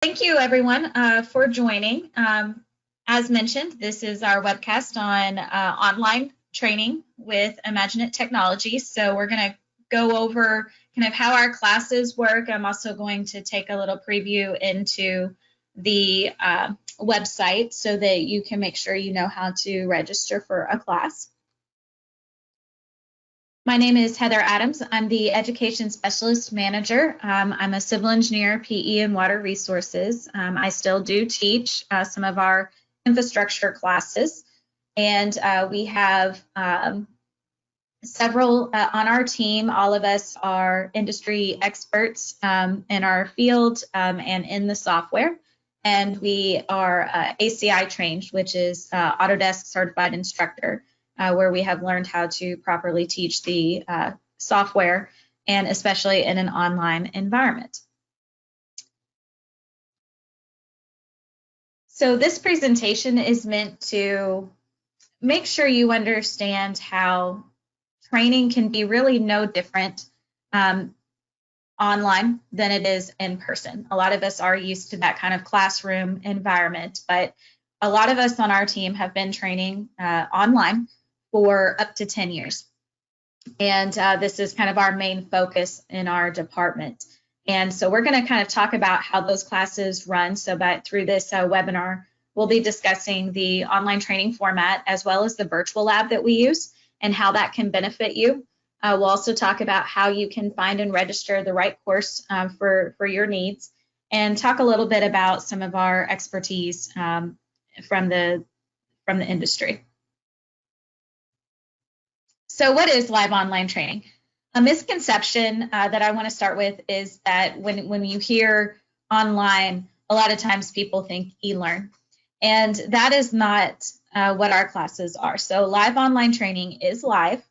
Thank you, everyone, for joining. As mentioned, this is our webcast on online training with IMAGINiT technologies. So we're going to go over kind of how our classes work. I'm also going to take a little preview into the website so that you can make sure you know how to register for a class. My name is Heather Adams. I'm the Education Specialist Manager. I'm a civil engineer, PE, and water resources. I still do teach some of our infrastructure classes, and we have several on our team. All of us are industry experts in our field and in the software, and we are ACI trained, which is Autodesk Certified Instructor, where we have learned how to properly teach the software, and especially in an online environment. So this presentation is meant to make sure you understand how training can be really no different online than it is in person. A lot of us are used to that kind of classroom environment, but a lot of us on our team have been training online for up to 10 years. And this is kind of our main focus in our department. And so we're going to kind of talk about how those classes run. So through this webinar, we'll be discussing the online training format as well as the virtual lab that we use and how that can benefit you. We'll also talk about how you can find and register the right course for your needs, and talk a little bit about some of our expertise from the industry. So what is live online training? A misconception that I want to start with is that when you hear online, a lot of times people think e-learn, and that is not what our classes are. So live online training is live,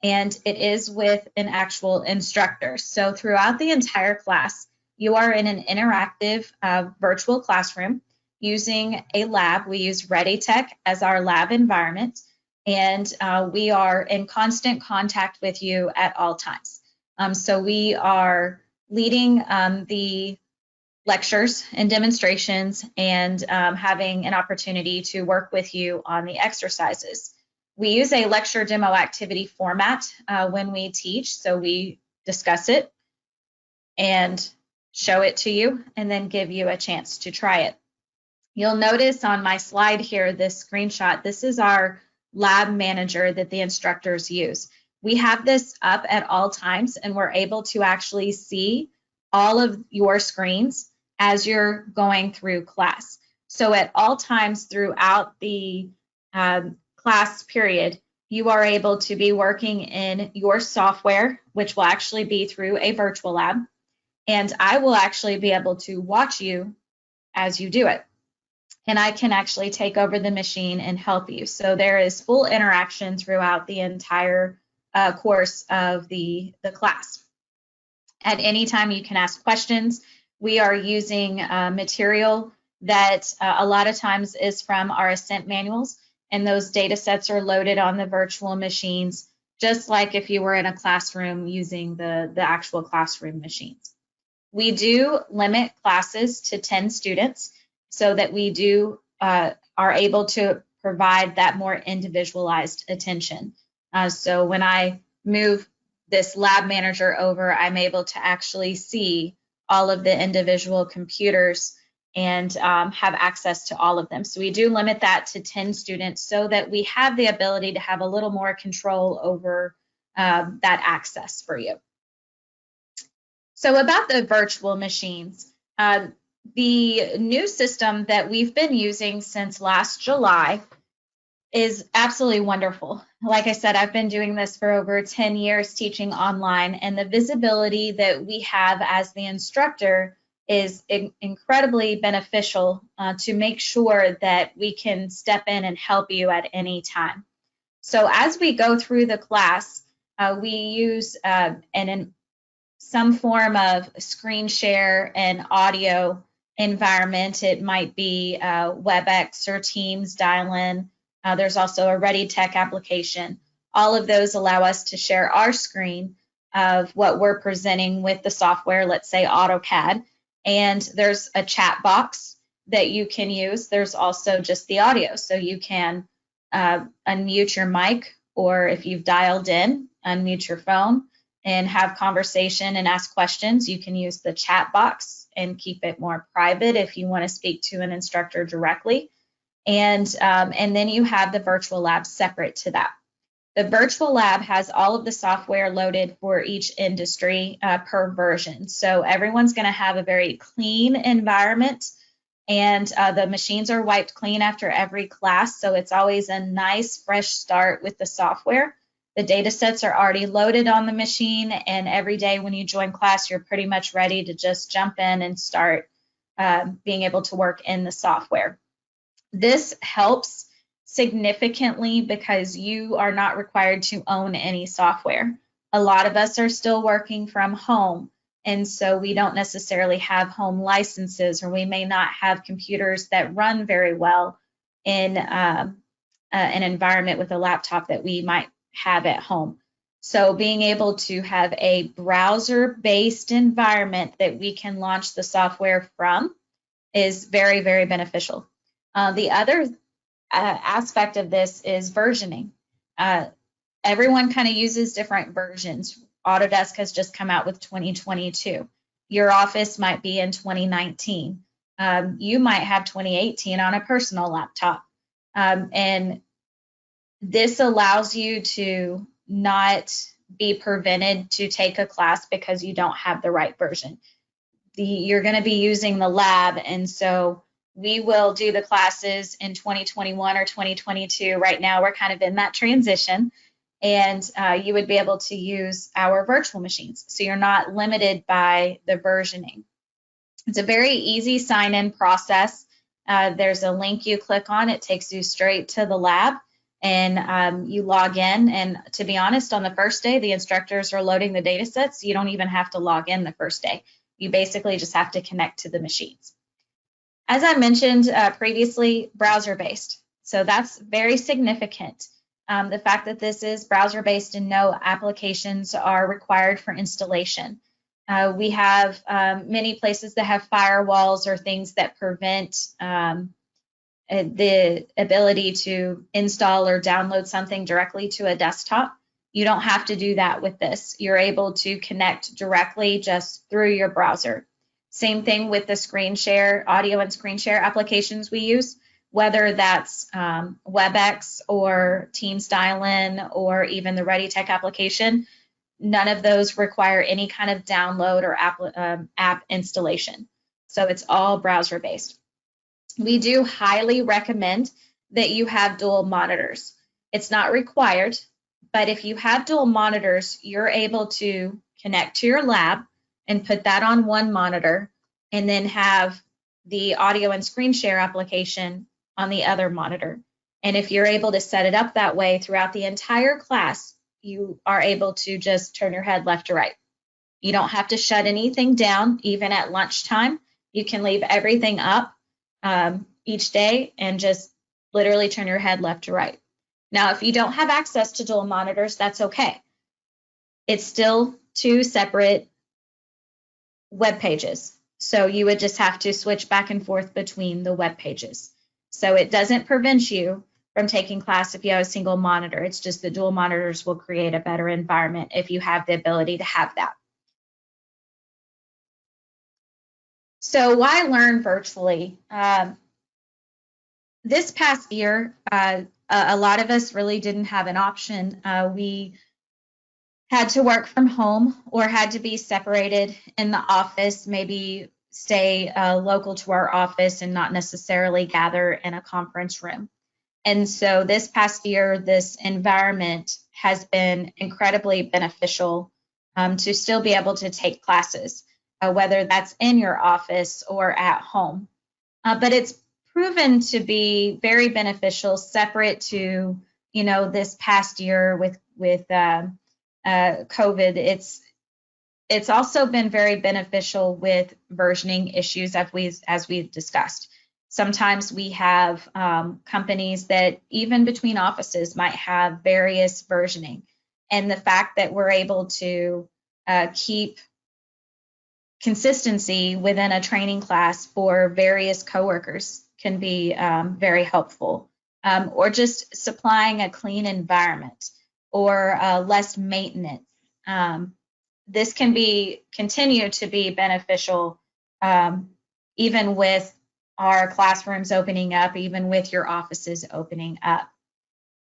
and it is with an actual instructor. So throughout the entire class, you are in an interactive virtual classroom using a lab. We use ReadyTech as our lab environment, and we are in constant contact with you at all times. So we are leading the lectures and demonstrations, and having an opportunity to work with you on the exercises. We use a lecture demo activity format when we teach, so we discuss it and show it to you and then give you a chance to try it. You'll notice on my slide here, this screenshot, this is our lab manager that the instructors use. We have this up at all times, and we're able to actually see all of your screens as you're going through class. So at all times throughout the class period, you are able to be working in your software, which will actually be through a virtual lab, and I will actually be able to watch you as you do it. And I can actually take over the machine and help you. So there is full interaction throughout the entire course of the class. At any time, you can ask questions. We are using material that a lot of times is from our Ascent manuals, and those data sets are loaded on the virtual machines, just like if you were in a classroom using the actual classroom machines. We do limit classes to 10 students, so that we are able to provide that more individualized attention. So when I move this lab manager over, I'm able to actually see all of the individual computers and have access to all of them. So we do limit that to 10 students so that we have the ability to have a little more control over that access for you. So about the virtual machines, the new system that we've been using since last July is absolutely wonderful. Like I said, I've been doing this for over 10 years teaching online, and the visibility that we have as the instructor is incredibly beneficial to make sure that we can step in and help you at any time. So as we go through the class, we use some form of screen share and audio environment. It might be WebEx or Teams dial-in. There's also a ReadyTech application. All of those allow us to share our screen of what we're presenting with the software, let's say AutoCAD, And there's a chat box that you can use. There's also just the audio. So you can unmute your mic, or if you've dialed in, unmute your phone and have conversation and ask questions. You can use the chat box and keep it more private if you want to speak to an instructor directly. And then you have the virtual lab separate to that. The virtual lab has all of the software loaded for each industry per version. So everyone's going to have a very clean environment, and the machines are wiped clean after every class. So it's always a nice, fresh start with the software. The data sets are already loaded on the machine, and every day when you join class, you're pretty much ready to just jump in and start being able to work in the software. This helps significantly because you are not required to own any software. A lot of us are still working from home, and so we don't necessarily have home licenses, or we may not have computers that run very well in an environment with a laptop that we might have at home. So being able to have a browser-based environment that we can launch the software from is very, very beneficial. The other aspect of this is versioning. Everyone kind of uses different versions. Autodesk has just come out with 2022. Your office might be in 2019. You might have 2018 on a personal laptop. And this allows you to not be prevented to take a class because you don't have the right version. You're going to be using the lab, and so we will do the classes in 2021 or 2022. Right now, we're kind of in that transition, and you would be able to use our virtual machines. So you're not limited by the versioning. It's a very easy sign-in process. There's a link you click on. It takes you straight to the lab, and you log in. And to be honest, on the first day, the instructors are loading the data sets. You don't even have to log in the first day. You basically just have to connect to the machines. As I mentioned previously, browser-based. So that's very significant. The fact that this is browser-based and no applications are required for installation. We have many places that have firewalls or things that prevent the ability to install or download something directly to a desktop. You don't have to do that with this. You're able to connect directly just through your browser. Same thing with the screen share, audio and screen share applications we use, whether that's WebEx or Teams Dial-In or even the ReadyTech application. None of those require any kind of download or app installation. So it's all browser-based. We do highly recommend that you have dual monitors. It's not required, but if you have dual monitors, you're able to connect to your lab and put that on one monitor, and then have the audio and screen share application on the other monitor. And if you're able to set it up that way throughout the entire class, you are able to just turn your head left to right. You don't have to shut anything down, even at lunchtime. You can leave everything up each day and just literally turn your head left to right. Now, if you don't have access to dual monitors, that's okay. It's still two separate web pages. So you would just have to switch back and forth between the web pages. So it doesn't prevent you from taking class if you have a single monitor. It's just the dual monitors will create a better environment if you have the ability to have that. So why learn virtually? This past year, a lot of us really didn't have an option. We had to work from home or had to be separated in the office, maybe stay local to our office and not necessarily gather in a conference room. And so this past year, this environment has been incredibly beneficial to still be able to take classes, whether that's in your office or at home. But it's proven to be very beneficial separate to, this past year with COVID. It's also been very beneficial with versioning issues as we've discussed. Sometimes we have companies that even between offices might have various versioning. And the fact that we're able to keep consistency within a training class for various coworkers can be very helpful, or just supplying a clean environment or less maintenance. This can continue to be beneficial even with our classrooms opening up, even with your offices opening up.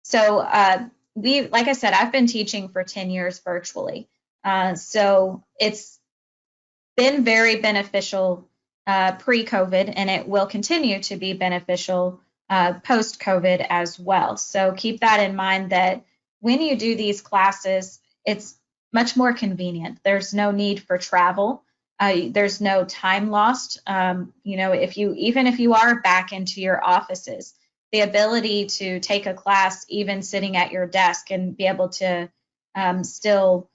So like I said, I've been teaching for 10 years virtually. So it's been very beneficial pre-COVID, and it will continue to be beneficial post-COVID as well. So keep that in mind, that when you do these classes, it's much more convenient. There's no need for travel. There's no time lost. Even if you are back into your offices, the ability to take a class even sitting at your desk and be able to still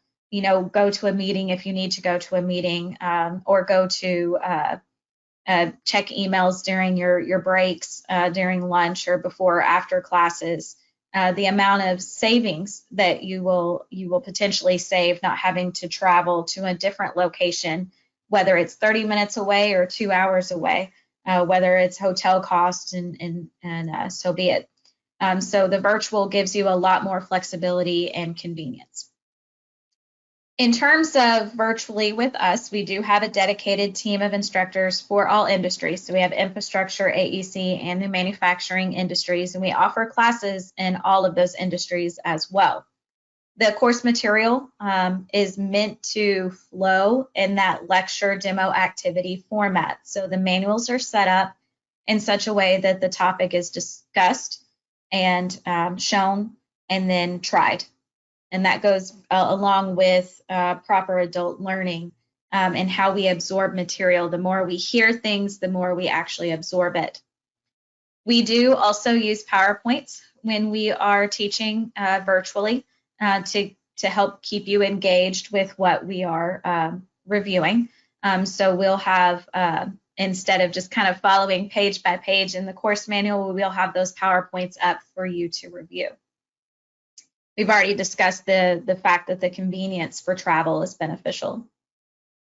go to a meeting if you need to go to a meeting, or go to check emails during your breaks, during lunch or before or after classes. The amount of savings that you will potentially save not having to travel to a different location, whether it's 30 minutes away or 2 hours away, whether it's hotel costs and so be it. So the virtual gives you a lot more flexibility and convenience. In terms of virtually with us, we do have a dedicated team of instructors for all industries. So we have infrastructure, AEC, and the manufacturing industries, and we offer classes in all of those industries as well. The course material is meant to flow in that lecture demo activity format. So the manuals are set up in such a way that the topic is discussed and shown and then tried. And that goes along with proper adult learning and how we absorb material. The more we hear things, the more we actually absorb it. We do also use PowerPoints when we are teaching virtually to help keep you engaged with what we are reviewing. So we'll have, instead of just kind of following page by page in the course manual, we'll have those PowerPoints up for you to review. We've already discussed the fact that the convenience for travel is beneficial.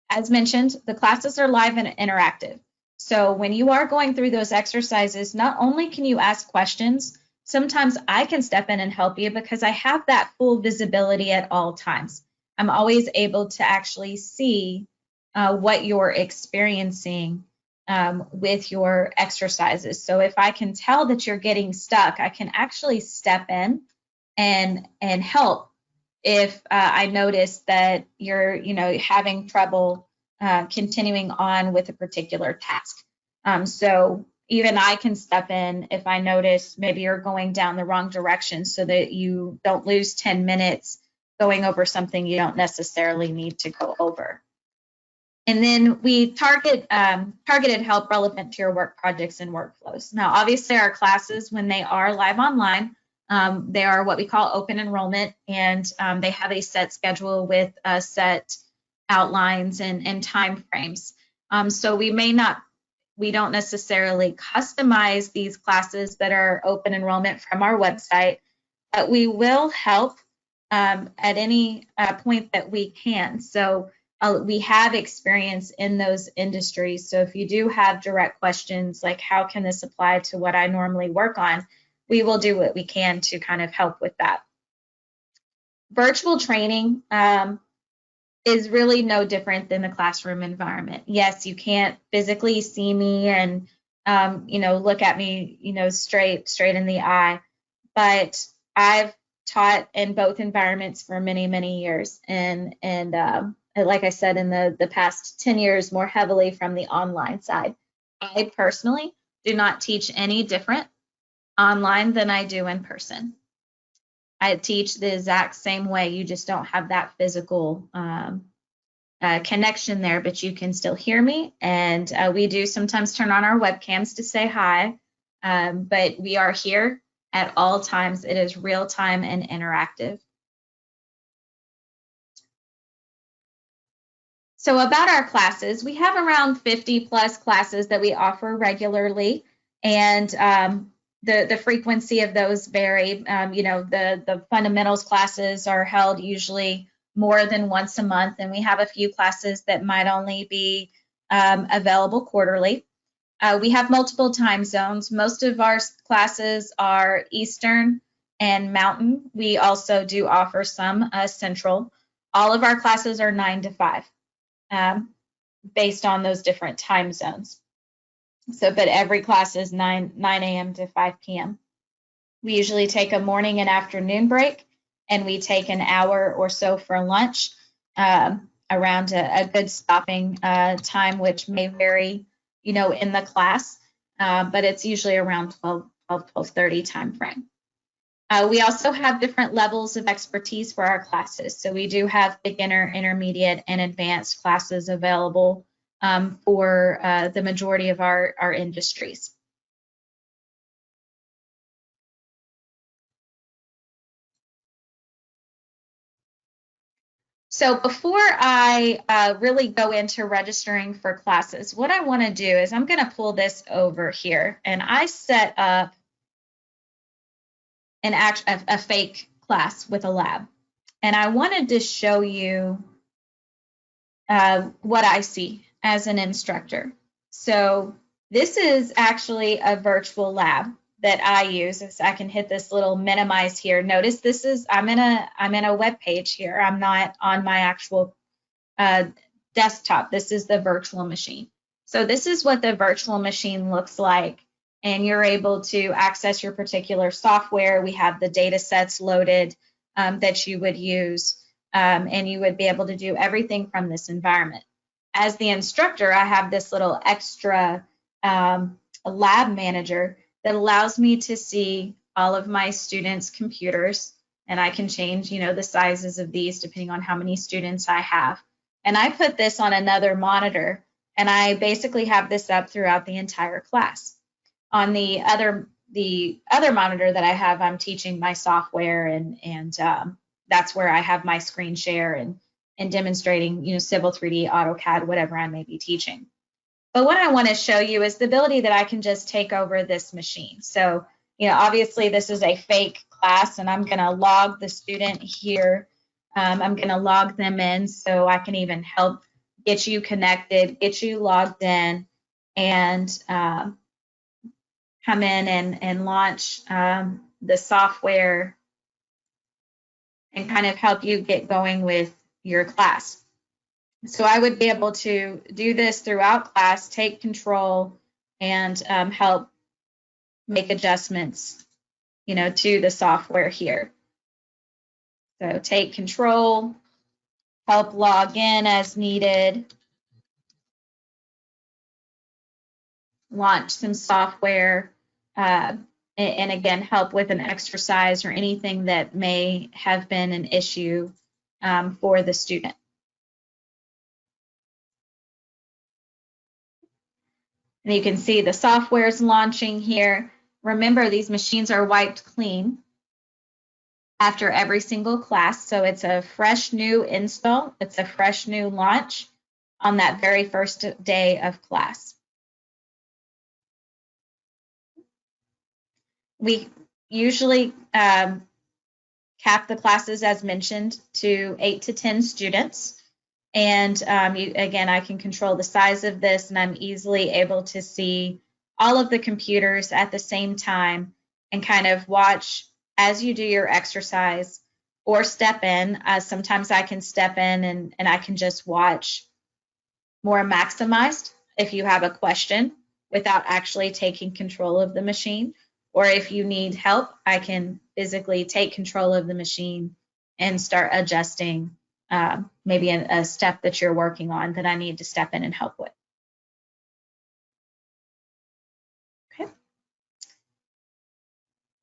As mentioned, the classes are live and interactive. So when you are going through those exercises, not only can you ask questions, sometimes I can step in and help you because I have that full visibility at all times. I'm always able to actually see what you're experiencing with your exercises. So if I can tell that you're getting stuck, I can actually step in and help if I notice that you're having trouble continuing on with a particular task. So even I can step in if I notice maybe you're going down the wrong direction, so that you don't lose 10 minutes going over something you don't necessarily need to go over. And then we targeted help relevant to your work projects and workflows. Now, obviously, our classes, when they are live online, they are what we call open enrollment, and they have a set schedule with set outlines and time frames. So we don't necessarily customize these classes that are open enrollment from our website, but we will help at any point that we can. So we have experience in those industries. So if you do have direct questions like, how can this apply to what I normally work on, we will do what we can to kind of help with that. Virtual training is really no different than the classroom environment. Yes, you can't physically see me and look at me straight in the eye, but I've taught in both environments for many years, and like I said, in the past 10 years, more heavily from the online side. I personally do not teach any different online than I do in person. I teach the exact same way. You just don't have that physical connection there, but you can still hear me. And we do sometimes turn on our webcams to say hi, but we are here at all times. It is real time and interactive. So about our classes, we have around 50 plus classes that we offer regularly, and the frequency of those vary. The fundamentals classes are held usually more than once a month, and we have a few classes that might only be available quarterly. We have multiple time zones. Most of our classes are Eastern and Mountain. We also do offer some Central. All of our classes are 9 to 5, based on those different time zones. So, but every class is 9 a.m. to 5 p.m. We usually take a morning and afternoon break, and we take an hour or so for lunch, around a good stopping time, which may vary, in the class, but it's usually around 12:30 time frame. We also have different levels of expertise for our classes. So we do have beginner, intermediate, and advanced classes available for the majority of our industries. So before I really go into registering for classes, what I want to do is I'm going to pull this over here, and I set up a fake class with a lab. And I wanted to show you what I see as an instructor. So this is actually a virtual lab that I use. As I can hit this little minimize here. Notice I'm in a web page here. I'm not on my actual desktop. This is the virtual machine. So this is what the virtual machine looks like, and you're able to access your particular software. We have the data sets loaded that you would use, and you would be able to do everything from this environment. As the instructor, I have this little extra lab manager that allows me to see all of my students' computers, and I can change, the sizes of these depending on how many students I have. And I put this on another monitor, and I basically have this up throughout the entire class. On the other monitor that I have, I'm teaching my software, and that's where I have my screen share and demonstrating, Civil 3D, AutoCAD, whatever I may be teaching. But what I want to show you is the ability that I can just take over this machine. So, obviously this is a fake class, and I'm going to log the student here. I'm going to log them in so I can even help get you connected, get you logged in, and come in and launch the software and kind of help you get going with your class. So I would be able to do this throughout class, take control, and help make adjustments, to the software here. So take control, help log in as needed, launch some software, and again, help with an exercise or anything that may have been an issue for the student. And you can see the software is launching here. Remember, these machines are wiped clean after every single class. So it's a fresh new install. It's a fresh new launch on that very first day of class. We usually cap the classes, as mentioned, to 8 to 10 students. And again, I can control the size of this, and I'm easily able to see all of the computers at the same time and kind of watch as you do your exercise or step in. Sometimes I can step in and I can just watch more maximized if you have a question without actually taking control of the machine. Or if you need help, I can physically take control of the machine and start adjusting maybe a step that you're working on that I need to step in and help with. Okay.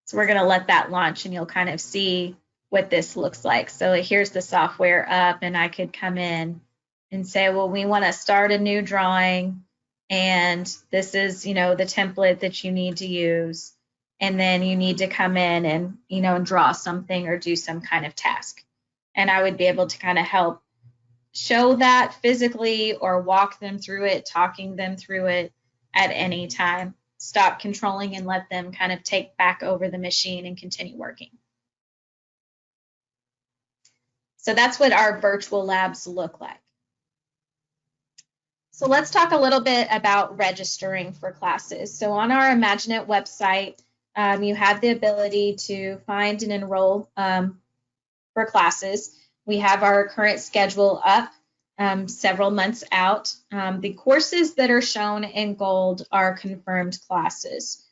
So we're going to let that launch, and you'll kind of see what this looks like. So here's the software up, and I could come in and say, well, we want to start a new drawing, and this is, the template that you need to use. And then you need to come in and, and draw something or do some kind of task. And I would be able to kind of help show that physically or walk them through it, talking them through it at any time. Stop controlling and let them kind of take back over the machine and continue working. So that's what our virtual labs look like. So let's talk a little bit about registering for classes. So on our IMAGINiT website, you have the ability to find and enroll for classes. We have our current schedule up several months out. The courses that are shown in gold are confirmed classes.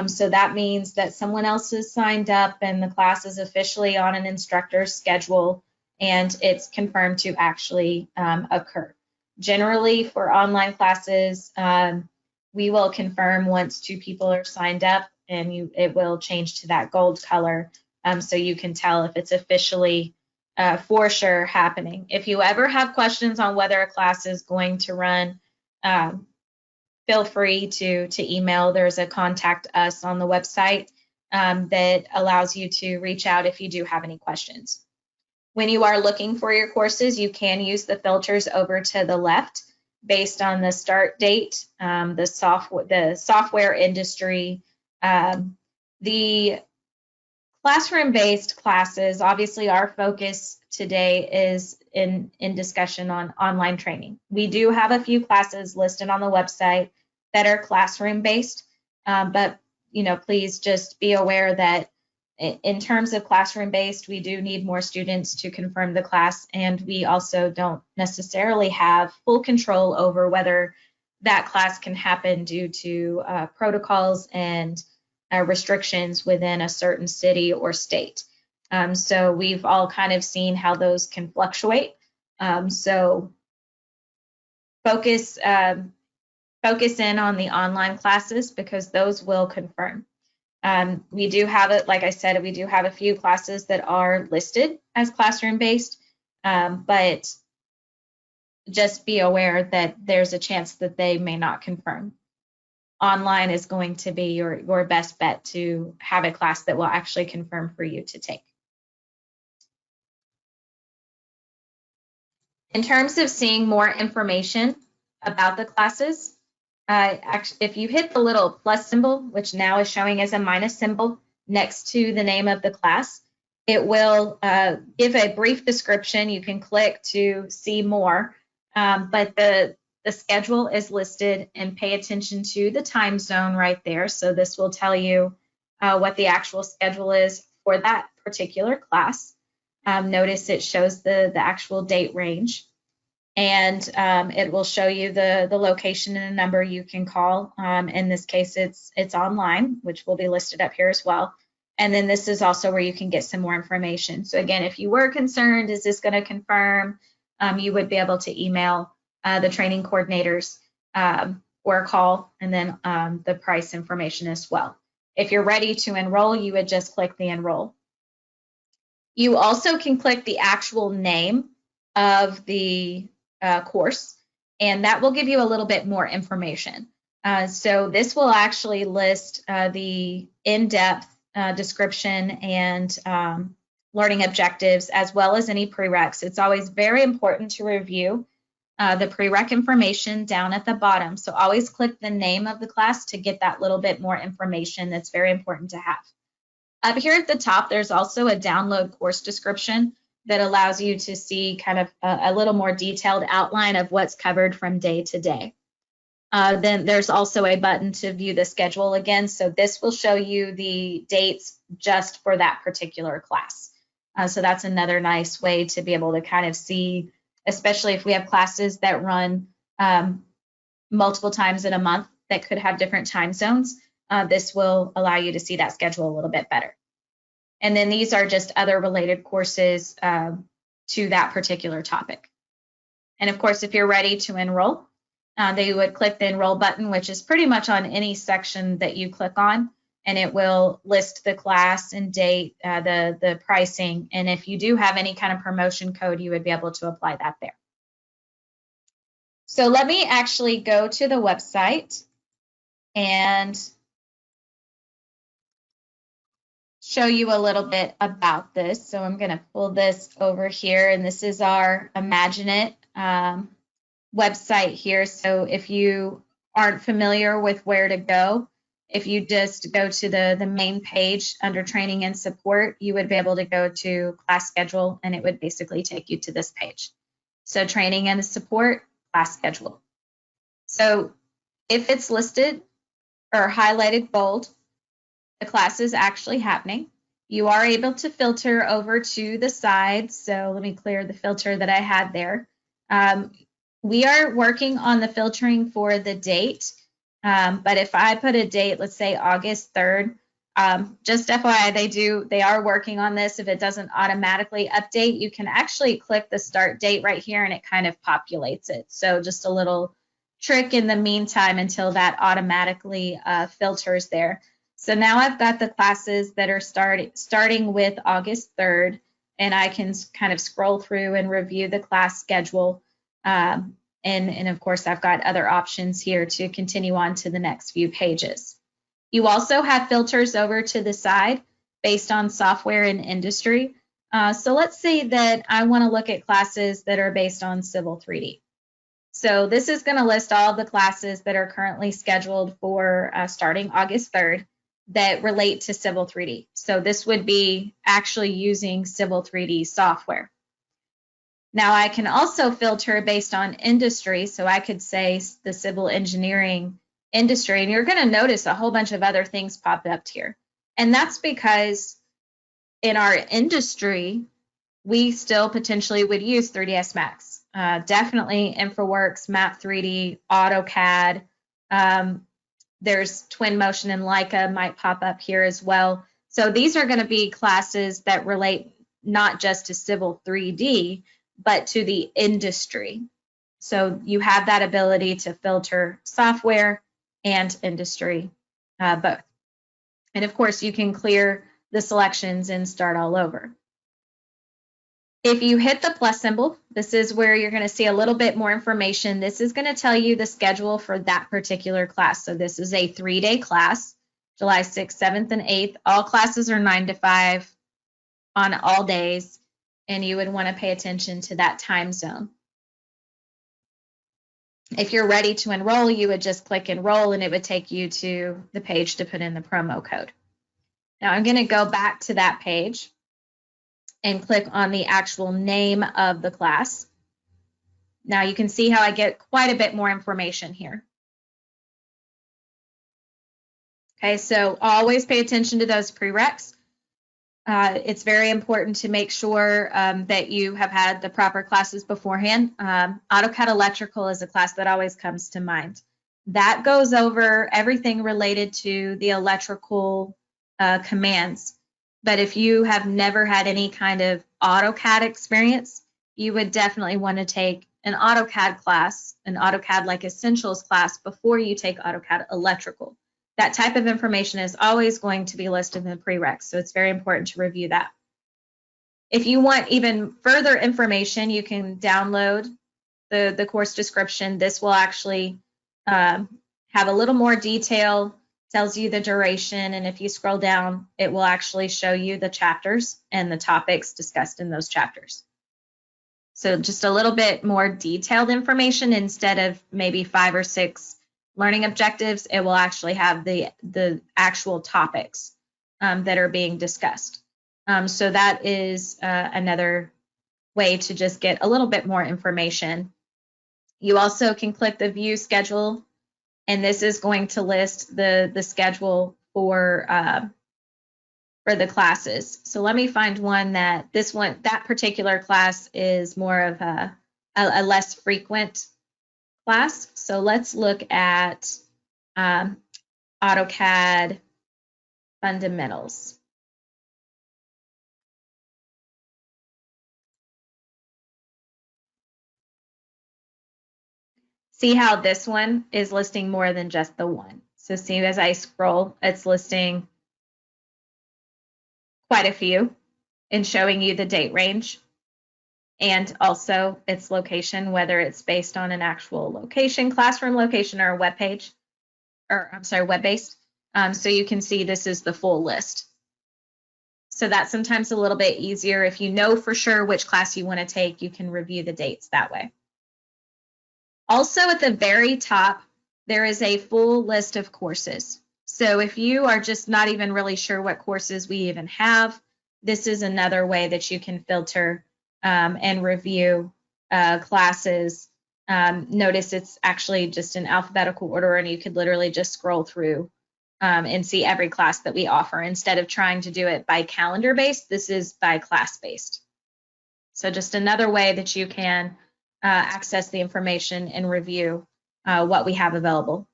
So that means that someone else has signed up and the class is officially on an instructor's schedule and it's confirmed to actually occur. Generally, for online classes, we will confirm once 2 people are signed up, and it will change to that gold color, so you can tell if it's officially for sure happening. If you ever have questions on whether a class is going to run, feel free to email. There's a contact us on the website that allows you to reach out if you do have any questions. When you are looking for your courses, you can use the filters over to the left based on the start date, the software industry. The classroom-based classes, obviously our focus today is in discussion on online training. We do have a few classes listed on the website that are classroom-based, but please just be aware that in terms of classroom-based, we do need more students to confirm the class, and we also don't necessarily have full control over whether that class can happen due to protocols and restrictions within a certain city or state. So we've all kind of seen how those can fluctuate. So focus in on the online classes because those will confirm. We do have it, like I said, we do have a few classes that are listed as classroom-based, but just be aware that there's a chance that they may not confirm. Online is going to be your best bet to have a class that will actually confirm for you to take. In terms of seeing more information about the classes, if you hit the little plus symbol, which now is showing as a minus symbol next to the name of the class, it will give a brief description. You can click to see more, but the schedule is listed, and pay attention to the time zone right there. So this will tell you what the actual schedule is for that particular class. Notice it shows the actual date range. And it will show you the location and a number you can call. In this case, it's online, which will be listed up here as well. And then this is also where you can get some more information. So again, if you were concerned, is this going to confirm, you would be able to email the training coordinators or call, and then the price information as well. If you're ready to enroll, you would just click the enroll. You also can click the actual name of the course, and that will give you a little bit more information. So this will actually list the in-depth description and learning objectives, as well as any prereqs. It's always very important to review the prereq information down at the bottom. So always click the name of the class to get that little bit more information that's very important to have. Up here at the top, there's also a download course description that allows you to see kind of a little more detailed outline of what's covered from day to day. Then there's also a button to view the schedule again. So this will show you the dates just for that particular class. So that's another nice way to be able to kind of see, especially if we have classes that run multiple times in a month that could have different time zones. This will allow you to see that schedule a little bit better. And then these are just other related courses to that particular topic. And of course, if you're ready to enroll, they would click the enroll button, which is pretty much on any section that you click on, and it will list the class and date, the pricing. And if you do have any kind of promotion code, you would be able to apply that there. So let me actually go to the website and show you a little bit about this. So I'm going to pull this over here, and this is our IMAGINiT website here. So if you aren't familiar with where to go, If you just go to the main page under training and support, you would be able to go to class schedule, and it would basically take you to this page. So training and support, class schedule. So if it's listed or highlighted bold, the class is actually happening. You are able to filter over to the side. So let me clear the filter that I had there. We are working on the filtering for the date. But if I put a date, let's say August 3rd, just FYI, they are working on this. If it doesn't automatically update, you can actually click the start date right here and it kind of populates it. So just a little trick in the meantime until that automatically filters there. So now I've got the classes that are starting with August 3rd, and I can kind of scroll through and review the class schedule. And of course, I've got other options here to continue on to the next few pages. You also have filters over to the side based on software and industry. So let's say that I want to look at classes that are based on Civil 3D. So this is going to list all of the classes that are currently scheduled for starting August 3rd that relate to Civil 3D. So this would be actually using Civil 3D software. Now I can also filter based on industry. So I could say the civil engineering industry, and you're going to notice a whole bunch of other things pop up here. And that's because in our industry, we still potentially would use 3ds Max. Definitely InfraWorks, Map 3D, AutoCAD. There's Twinmotion and Leica might pop up here as well. So these are going to be classes that relate not just to Civil 3D, but to the industry. So you have that ability to filter software and industry both. And of course, you can clear the selections and start all over. If you hit the plus symbol, this is where you're going to see a little bit more information. This is going to tell you the schedule for that particular class. So this is a 3-day class, July 6th, 7th, and 8th. All classes are 9 to 5 on all days, and you would want to pay attention to that time zone. If you're ready to enroll, you would just click enroll, and it would take you to the page to put in the promo code. Now I'm going to go back to that page and click on the actual name of the class. Now you can see how I get quite a bit more information here. Okay, so always pay attention to those prereqs. It's very important to make sure that you have had the proper classes beforehand. AutoCAD Electrical is a class that always comes to mind. That goes over everything related to the electrical commands. But if you have never had any kind of AutoCAD experience, you would definitely want to take an AutoCAD class, an AutoCAD like Essentials class before you take AutoCAD Electrical. That type of information is always going to be listed in the prereqs, so it's very important to review that. If you want even further information, you can download the course description. This will actually have a little more detail, tells you the duration, and if you scroll down, it will actually show you the chapters and the topics discussed in those chapters. So just a little bit more detailed information instead of maybe 5 or 6 learning objectives. It will actually have the actual topics that are being discussed. So that is another way to just get a little bit more information. You also can click the view schedule, and this is going to list the schedule for the classes. So let me find one that that particular class is more of a less frequent class. So let's look at AutoCAD Fundamentals. See how this one is listing more than just the one. So see, as I scroll, it's listing quite a few and showing you the date range and also its location, whether it's based on an actual location, classroom location, or a web page, or I'm sorry, web-based. So you can see this is the full list. So that's sometimes a little bit easier. If you know for sure which class you want to take, you can review the dates that way. Also at the very top, there is a full list of courses. So if you are just not even really sure what courses we even have, this is another way that you can filter and review classes. Notice it's actually just in alphabetical order, and you could literally just scroll through and see every class that we offer. Instead of trying to do it by calendar based, this is by class based. So just another way that you can access the information and review what we have available.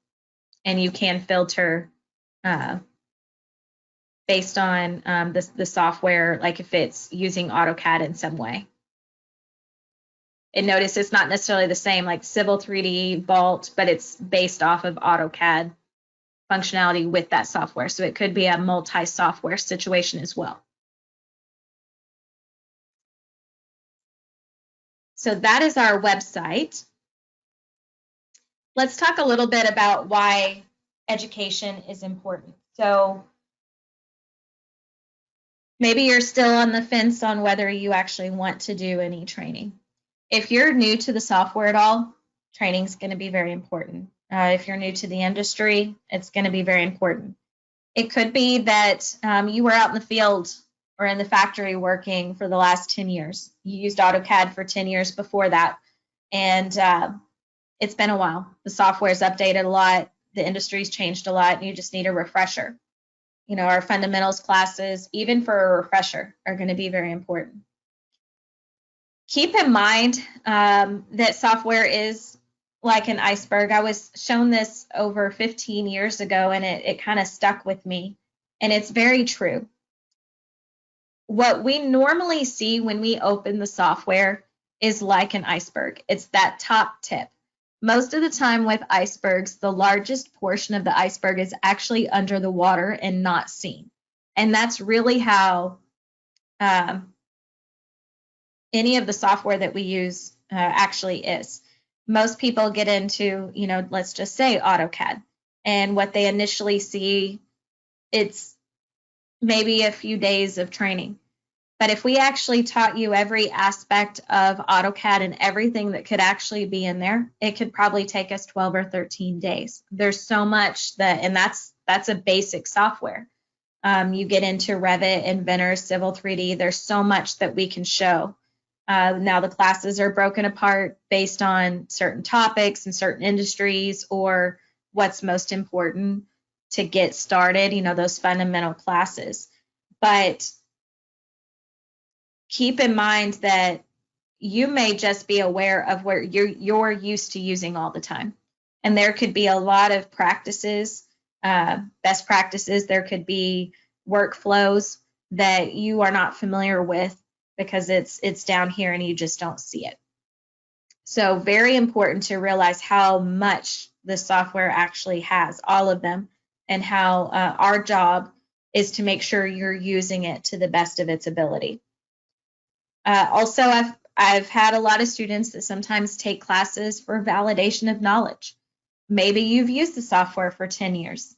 And you can filter based on the software, like if it's using AutoCAD in some way. And notice it's not necessarily the same like Civil 3D, Vault, but it's based off of AutoCAD functionality with that software. So it could be a multi-software situation as well. So that is our website. Let's talk a little bit about why education is important. So maybe you're still on the fence on whether you actually want to do any training. If you're new to the software at all, training is going to be very important. If you're new to the industry, it's going to be very important. It could be that you were out in the field or in the factory working for the last 10 years. You used AutoCAD for 10 years before that, and it's been a while. The software's updated a lot, the industry's changed a lot, and you just need a refresher. You know, our fundamentals classes, even for a refresher, are going to be very important. Keep in mind that software is like an iceberg. I was shown this over 15 years ago, and it kind of stuck with me, and it's very true. What we normally see when we open the software is like an iceberg. It's that top tip. Most of the time with icebergs, the largest portion of the iceberg is actually under the water and not seen. And that's really how any of the software that we use actually is. Most people get into, you know, let's just say AutoCAD, and what they initially see, it's maybe a few days of training. But if we actually taught you every aspect of AutoCAD and everything that could actually be in there, it could probably take us 12 or 13 days. There's so much that, and that's a basic software. You get into Revit, Inventor, Civil 3D, there's so much that we can show. Now the classes are broken apart based on certain topics and certain industries or what's most important to get started, you know, those fundamental classes. But keep in mind that you may just be aware of where you're used to using all the time. And there could be a lot of practices, best practices. There could be workflows that you are not familiar with because it's down here and you just don't see it. So very important to realize how much the software actually has, all of them, and how our job is to make sure you're using it to the best of its ability. Also, I've had a lot of students that sometimes take classes for validation of knowledge. Maybe you've used the software for 10 years,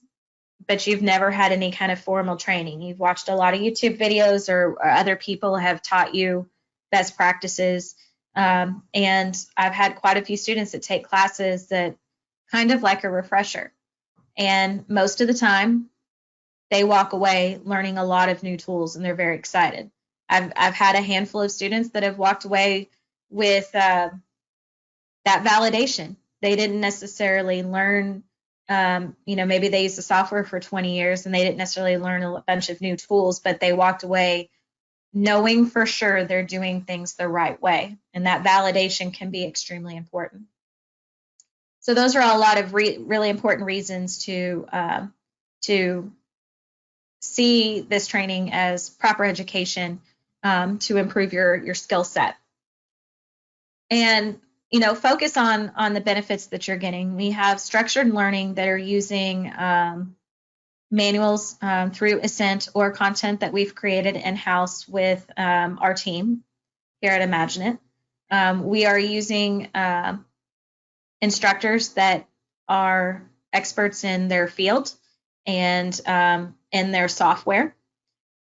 but you've never had any kind of formal training. You've watched a lot of YouTube videos or other people have taught you best practices. And I've had quite a few students that take classes that kind of like a refresher. And most of the time, they walk away learning a lot of new tools and they're very excited. I've had a handful of students that have walked away with that validation. They didn't necessarily learn, you know, maybe they used the software for 20 years and they didn't necessarily learn a bunch of new tools, but they walked away knowing for sure they're doing things the right way. And that validation can be extremely important. So those are a lot of really important reasons to see this training as proper education to improve your skill set. And, you know, focus on the benefits that you're getting. We have structured learning that are using manuals through Ascent or content that we've created in-house with our team here at IMAGINiT. We are using instructors that are experts in their field and in their software.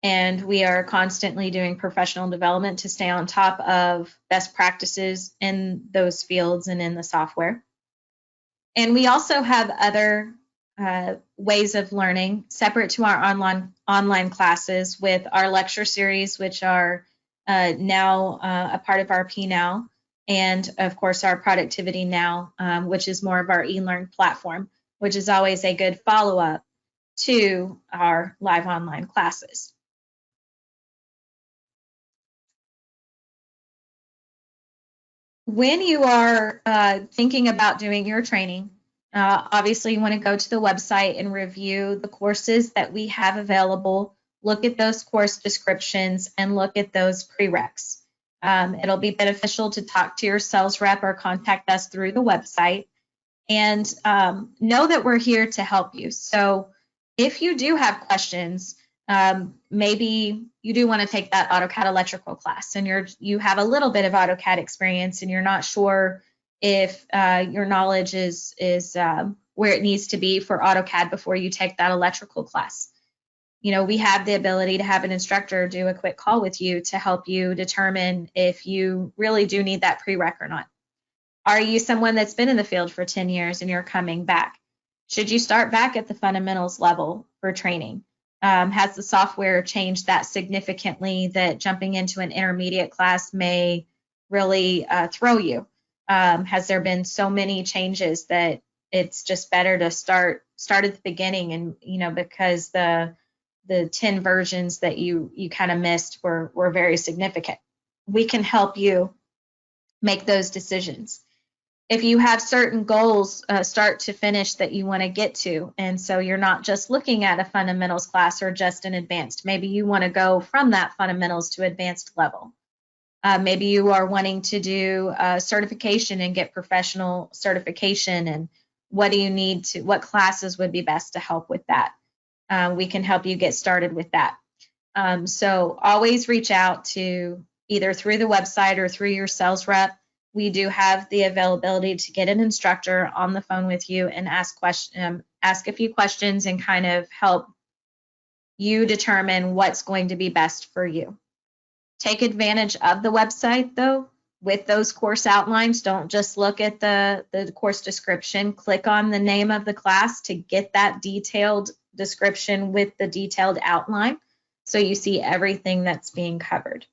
And we are constantly doing professional development to stay on top of best practices in those fields and in the software. And we also have other ways of learning separate to our online classes with our lecture series, which are now a part of our P-Now, and of course our Productivity Now, which is more of our eLearn platform, which is always a good follow-up to our live online classes. When you are thinking about doing your training, obviously you want to go to the website and review the courses that we have available, look at those course descriptions, and look at those prereqs. It'll be beneficial to talk to your sales rep or contact us through the website, and know that we're here to help you. So if you do have questions, maybe you do want to take that AutoCAD electrical class and you have a little bit of AutoCAD experience and you're not sure if your knowledge is where it needs to be for AutoCAD before you take that electrical class. You know, we have the ability to have an instructor do a quick call with you to help you determine if you really do need that prereq or not. Are you someone that's been in the field for 10 years and you're coming back? Should you start back at the fundamentals level for training? Has the software changed that significantly that jumping into an intermediate class may really throw you? Has there been so many changes that it's just better to start at the beginning, and you know, because the 10 versions that you kind of missed were very significant? We can help you make those decisions. If you have certain goals, start to finish, that you want to get to, and so you're not just looking at a fundamentals class or just an advanced, maybe you want to go from that fundamentals to advanced level. Maybe you are wanting to do certification and get professional certification, and what do you need to, what classes would be best to help with that? We can help you get started with that. So always reach out to either through the website or through your sales rep. We do have the availability to get an instructor on the phone with you and ask a few questions and kind of help you determine what's going to be best for you. Take advantage of the website though with those course outlines. Don't just look at the course description. Click on the name of the class to get that detailed description with the detailed outline, so you see everything that's being covered.